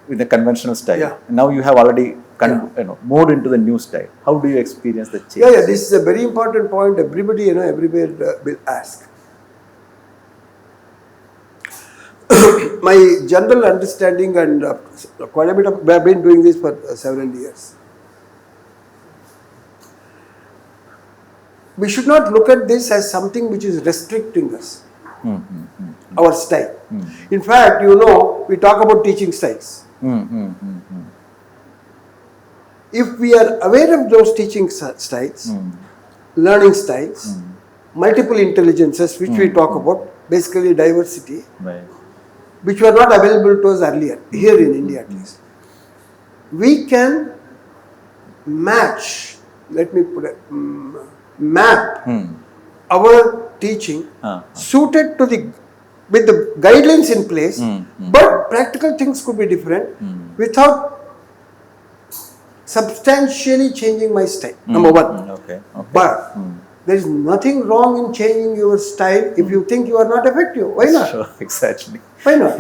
in a conventional style. Yeah. Now you have already moved into the new style. How do you experience the change? Yeah, this is a very important point. Everybody, everywhere will ask. My general understanding and quite a bit of, we have been doing this for several years. We should not look at this as something which is restricting us, our style. In fact, we talk about teaching styles. If we are aware of those teaching styles, learning styles, multiple intelligences, which we talk about, basically diversity, Right. which were not available to us earlier, here in India at least. We can match, let me put it, map our teaching suited to with the guidelines in place, but practical things could be different without substantially changing my style, number one. Okay. But there is nothing wrong in changing your style if you think you are not effective. Why not? Sure, exactly. Why not?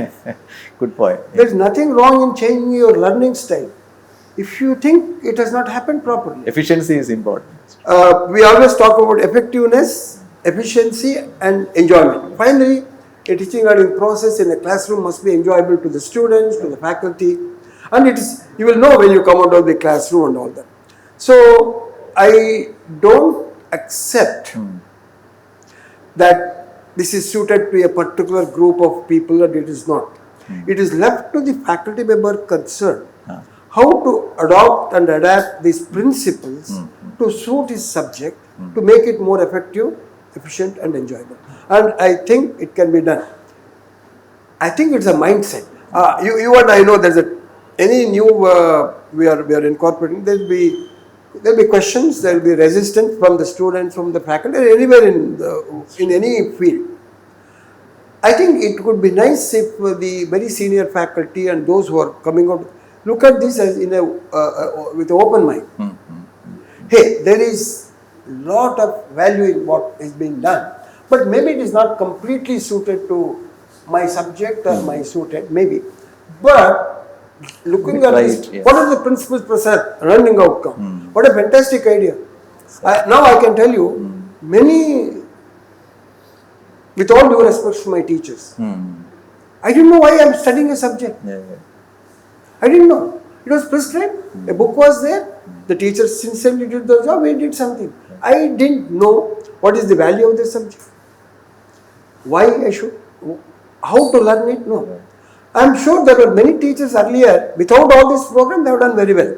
Good point. There is nothing wrong in changing your learning style if you think it has not happened properly. Efficiency is important. We always talk about effectiveness, efficiency and enjoyment. Finally, a teaching learning process in a classroom must be enjoyable to the students, to the faculty, and you will know when you come out of the classroom and all that. So, I don't accept that this is suited to a particular group of people and it is not. It is left to the faculty member concerned how to adopt and adapt these principles to suit his subject, to make it more effective, efficient and enjoyable. And I think it can be done. I think it's a mindset. You and I know any new we are incorporating, there will be questions, there will be resistance from the students, from the faculty, anywhere in any field. I think it would be nice if the very senior faculty and those who are coming out look at this as with an open mind. Hey, there is a lot of value in what is being done, but maybe it is not completely suited to my subject or my suited, maybe. But looking at this, what are the principles, Prasad? Learning outcome. What a fantastic idea. Now I can tell you, many, with all due respect to my teachers, I didn't know why I am studying a subject. I didn't know. It was prescribed. A book was there. The teacher sincerely did the job. We did something. I didn't know what is the value of the subject. Why I should, how to learn it? No. I am sure there were many teachers earlier, without all this program, they have done very well.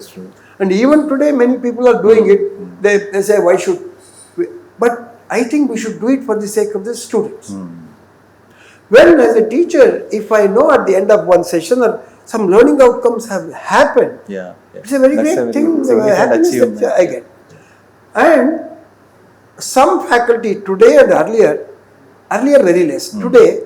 And even today, many people are doing it. They say, why should we? But I think we should do it for the sake of the students. Well, as a teacher, if I know at the end of one session that some learning outcomes have happened, it's a very great thing, happiness that I get. And some faculty today and earlier very less, today,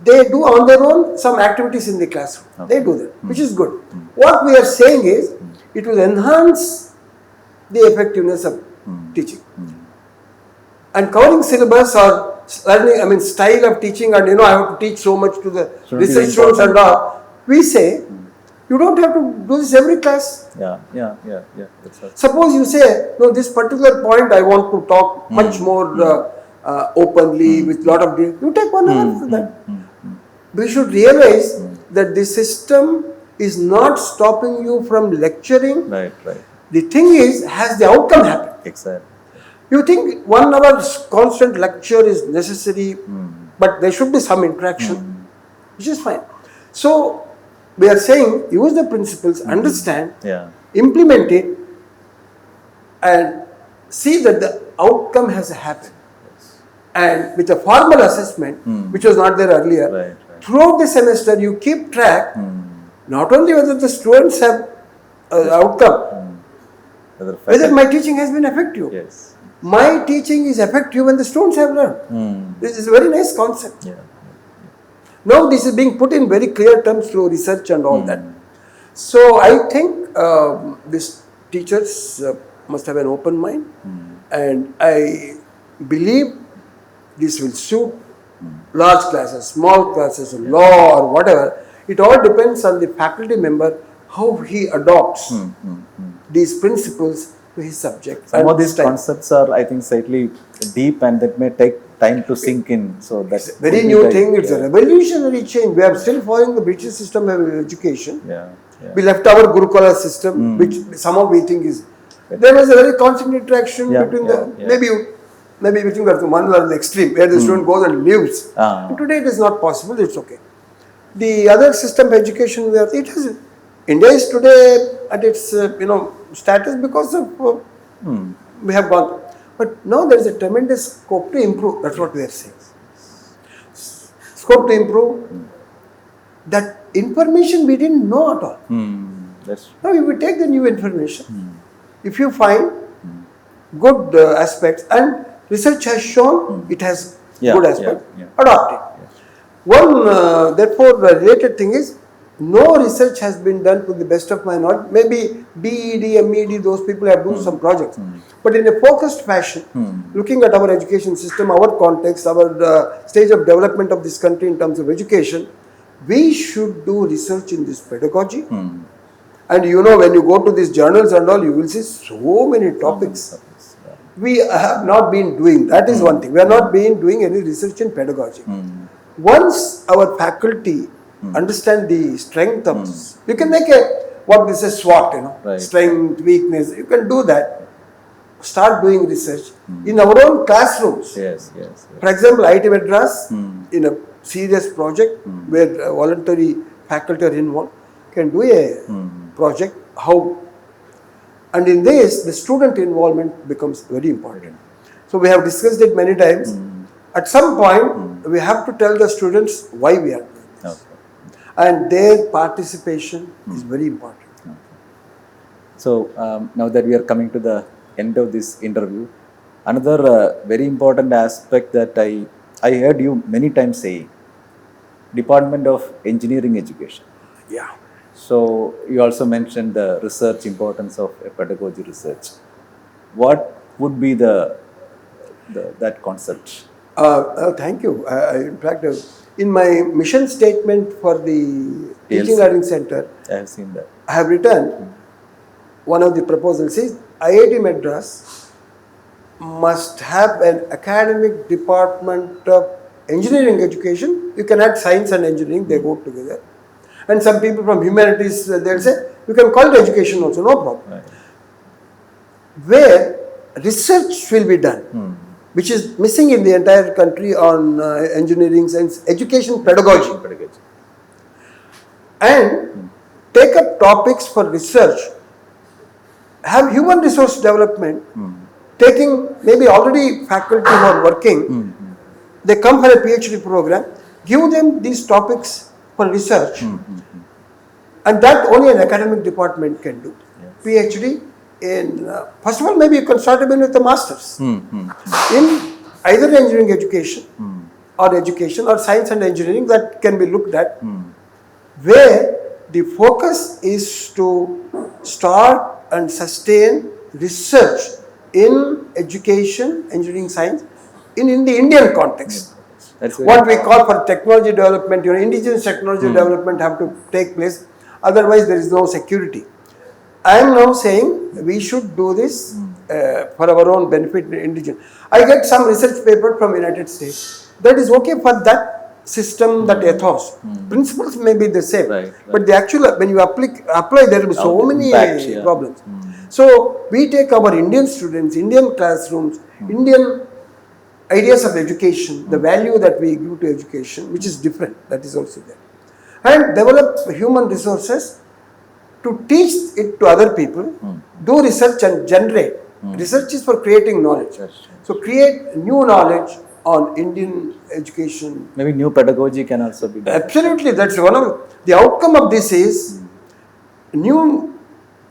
they do on their own some activities in the classroom. They do that, which is good. What we are saying is, it will enhance the effectiveness of teaching. And covering syllabus or learning, style of teaching, and I have to teach so much to the research students and all. We say, you don't have to do this every class. That's right. Suppose you say, no, this particular point I want to talk much more openly with lot of detail. You take 1 hour for that. We should realize that the system is not stopping you from lecturing. Right. The thing is, has the outcome happened? Exactly. You think 1 hour constant lecture is necessary, but there should be some interaction, which is fine. So, we are saying, use the principles, understand, implement it, and see that the outcome has happened. And with a formal assessment, which was not there earlier, throughout the semester you keep track, not only whether the students have outcome, whether my teaching has been effective. Yes. My teaching is effective when the students have learned. This is a very nice concept. Now this is being put in very clear terms through research and all that. So I think these teachers must have an open mind, and I believe this will suit large classes, small classes, law or whatever. It all depends on the faculty member how he adopts these principles to his subject. Some of these concepts are, I think, slightly deep and that may take time to sink in. So that's it's a very new thing. It's a revolutionary change. We are still following the British system of education. We left our Gurukula system, which somehow we think is. There was a very constant interaction between maybe we think that's one or the extreme where the student goes and lives. And today it is not possible. It's okay. The other system of education where it has India is today at its status because of we have gone. But now there is a tremendous scope to improve. That's what we are saying. Scope to improve. That information we didn't know at all. Now if we take the new information, if you find good aspects and research has shown it has good aspects, adopt it. One therefore related thing is no research has been done to the best of my knowledge. Maybe BED, MED, those people have done some projects. But in a focused fashion, looking at our education system, our context, our stage of development of this country in terms of education, we should do research in this pedagogy. And when you go to these journals and all, you will see so many topics. We have not been doing, that is one thing. We have not been doing any research in pedagogy. Once our faculty understand the strength of this, you can make what this is SWOT, strength, weakness, you can do that. Start doing research in our own classrooms. For example, IIT Madras, in a serious project where voluntary faculty are involved, can do a project, how, and in this, the student involvement becomes very important. So we have discussed it many times. At some point, we have to tell the students why we are doing this. And their participation is very important. So now that we are coming to the end of this interview, another very important aspect that I heard you many times say, Department of Engineering Education. So you also mentioned the research importance of pedagogy research. What would be that concept? Thank you. In fact, in my mission statement for the Teaching Learning Center, I have seen that. I have written one of the proposals is IIT Madras must have an academic department of engineering education. You can add science and engineering, they go together. And some people from humanities, they'll say, you can call it education also, no problem. Where research will be done, which is missing in the entire country on engineering, science, education, pedagogy. And take up topics for research, have human resource development, taking maybe already faculty who are working, they come for a PhD program, give them these topics for research, and that only an academic department can do. PhD in, first of all, maybe you can start even with a master's in either engineering education or science and engineering, that can be looked at, where the focus is to start and sustain research in education, engineering, science, in the Indian context. What we call for technology development, indigenous technology development have to take place, otherwise there is no security. I am now saying we should do this for our own benefit, indigenous. I get some research paper from United States, that is okay for that system, that ethos. Principles may be the same, but the actual, when you apply there will be so many problems. So we take our Indian students, Indian classrooms, Indian ideas of education, the value that we give to education, which is different, that is also there. And develop human resources to teach it to other people, do research and generate. Research is for creating knowledge. So create new knowledge on Indian education. Maybe new pedagogy can also be done. Absolutely, that's one of the outcome of this is new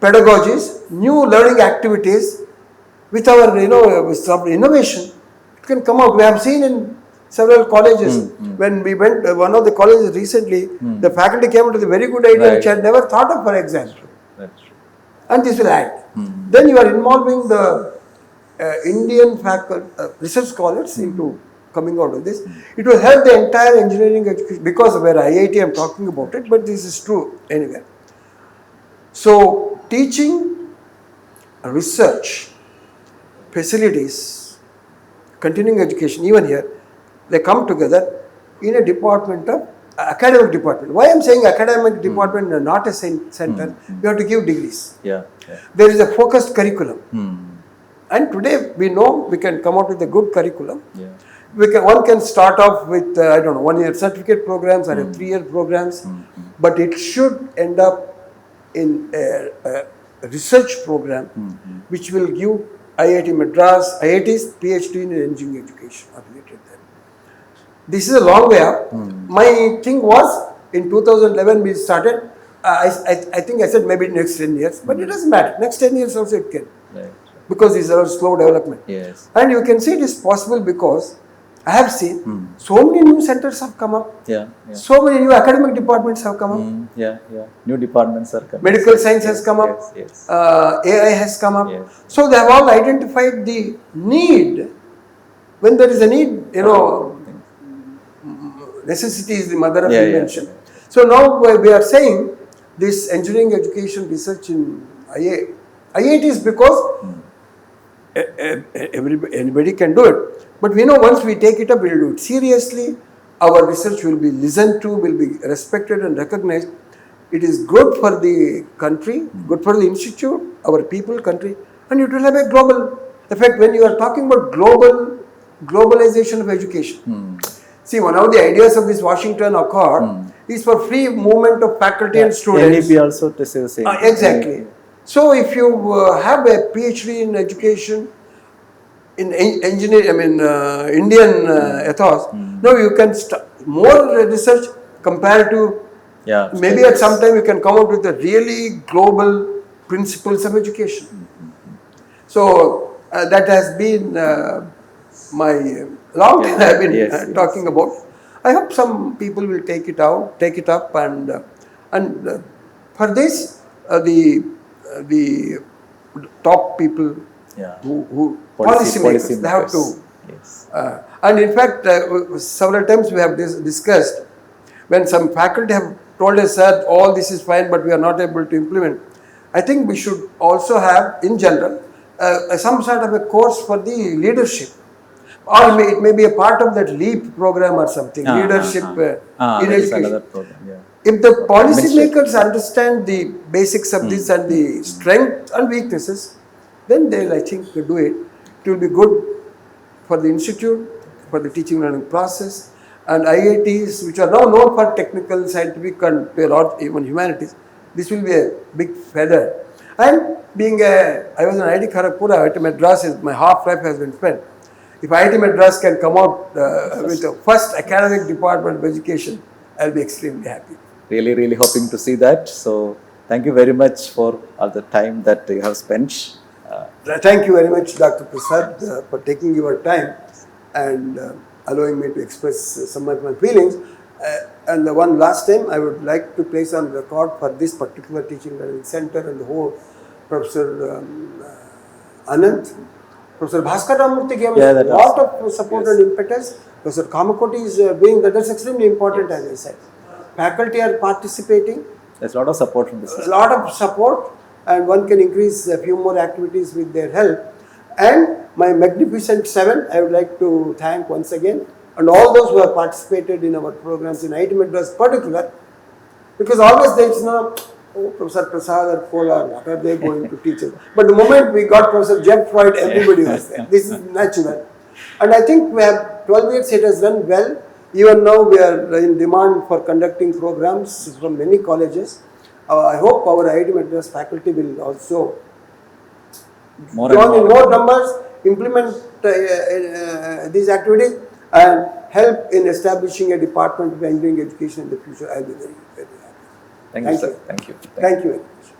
pedagogies, new learning activities with our, with some innovation. It can come out. We have seen in several colleges, when we went, one of the colleges recently, the faculty came up with a very good idea which I had never thought of, for example. That's true. And this will add. Then you are involving the Indian faculty, research scholars into coming out of this. It will help the entire engineering education, because where IIT I am talking about it, but this is true anyway. So teaching, research, facilities, continuing education, even here, they come together in a department of academic department. Why I am saying academic department and not a center? We have to give degrees. Yeah. There is a focused curriculum. And today we know we can come out with a good curriculum. Yeah. One can start off with, 1-year certificate programs or 3-year programs, but it should end up in a research program which will give IIT Madras, IIT's PhD in engineering education or related there. This is a long way up. My thing was, in 2011 we started, I think I said maybe next 10 years, but it doesn't matter. Next 10 years also it can. Right. Because these are slow development. Yes. And you can see it is possible because I have seen so many new centers have come up. Yeah. So many new academic departments have come up. Yeah. New departments are coming. Medical science has come up. Yes. AI has come up. Yes. So they have all identified the need. When there is a need, necessity is the mother of invention. So now we are saying this engineering education research in IIT is because anybody can do it. But we know once we take it up, we will do it seriously. Our research will be listened to, will be respected and recognized. It is good for the country, good for the institute, our people, country, and it will have a global effect. When you are talking about globalization of education. See, one of the ideas of this Washington Accord is for free movement of faculty and students. NEP also to say the same. Exactly. So if you have a PhD in education, in engineering, Indian ethos, now you can start more research compared to, maybe at some time you can come up with a really global principles of education. So that has been my long time I have been talking about. I hope some people will take it up, and for this the top people who policymakers, they have to. And in fact, several times we have discussed, when some faculty have told us that all this is fine, but we are not able to implement. I think we should also have, in general, some sort of a course for the leadership. Or it may be a part of that LEAP program or something, leadership in education. Another program, If the policymakers understand the basics of this and the strengths and weaknesses, then they'll, I think, do it. It will be good for the institute, for the teaching learning process, and IITs, which are now known for technical, scientific, and even humanities. This will be a big feather. And I was in IIT Kharagpur, IIT Madras, my half life has been spent. If IIT Madras can come out with the first academic department of education, I'll be extremely happy. Really hoping to see that. So thank you very much for all the time that you have spent. Thank you very much, Dr. Prasad, for taking your time and allowing me to express some of my feelings. And the one last time, I would like to place on record for this particular teaching learning center and the whole Professor Anant, Professor Bhaskar Ramurthy gave us a lot of support and impetus. Professor Kamakoti is doing that. That's extremely important, as I said. Faculty are participating. There's a lot of support from the system. A lot of support, and one can increase a few more activities with their help. And my magnificent 7, I would like to thank once again, and all those who have participated in our programs in IIT Madras particular, because always there is no, Professor Prasad or Kolar, what are they going to teach us? But the moment we got Professor Jeff Freud, everybody was there. This is natural. And I think we have 12 years, it has done well. Even now we are in demand for conducting programs from many colleges. I hope our IIT Madras faculty will also join in more numbers, implement these activities, and help in establishing a department of engineering education in the future. I will be very happy. Thank you, sir. Thank you. Thank you very much.